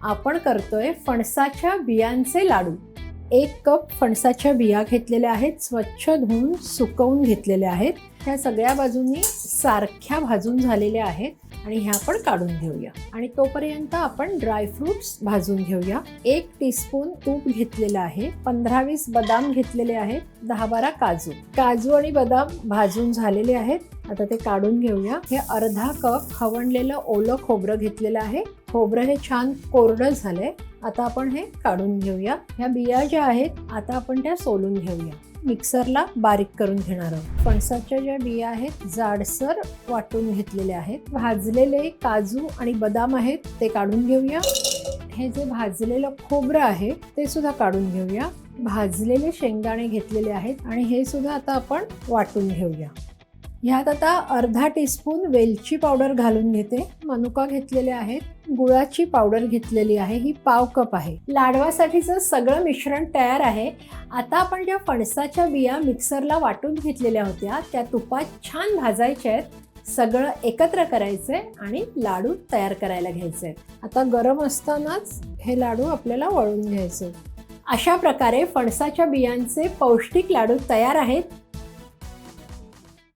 आपण करतोय फणसाच्या बियांचे लाडू। 1 कप फणसाच्या बिया घेतलेल्या आहेत, स्वच्छ धुवून सुकवून घेतलेल्या आहेत। ह्या सगळ्या बाजूंनी सारख्या भाजून झालेल्या आहेत आणि ह्या आपण काढून घेऊया आणि तोपर्यंत आपण ड्रायफ्रुट्स भाजून घेऊया। 1 टीस्पून तूप घेतलेलं आहे, 15-20 बदाम घेतलेले आहेत, 10-12 काजू आणि बदाम भाजून झालेले आहेत। आता ते काढून घेऊया। हे अर्धा कप खवणलेलं ओलं खोबरं घेतलेलं आहे। खोबरं हे छान कोरडं झालंय। आता आपण हे काढून घेऊया। ह्या बिया ज्या आहेत आता आपण त्या सोलून घेऊया, मिक्सरला बारीक करून घेणार आहोत। फणसाच्या ज्या बिया आहेत जाडसर वाटून घेतलेल्या आहेत। भाजलेले काजू आणि बदाम आहेत ते काढून घेऊया। हे जे भाजलेलं खोबरं आहे ते सुद्धा काढून घेऊया। भाजलेले शेंगदाणे घेतलेले आहेत आणि हे सुद्धा आता आपण वाटून घेऊया। ह्यात आता अर्धा टीस्पून वेलची पावडर घालून घेते। मनुका घेतलेले आहेत, गुळाची पावडर घेतलेली आहे, ही पाव कप आहे। लाडवासाठीचं सगळं मिश्रण तयार आहे। आता आपण ज्या फणसाच्या बिया मिक्सरला वाटून घेतलेल्या होत्या त्या तुपात छान भाजायच्या आहेत। सगळं एकत्र करायचंय आणि लाडू तयार करायला घ्यायचे। आता गरम असतानाच हे लाडू आपल्याला वळून घ्यायचे। अशा प्रकारे फणसाच्या बियांचे पौष्टिक लाडू तयार आहेत।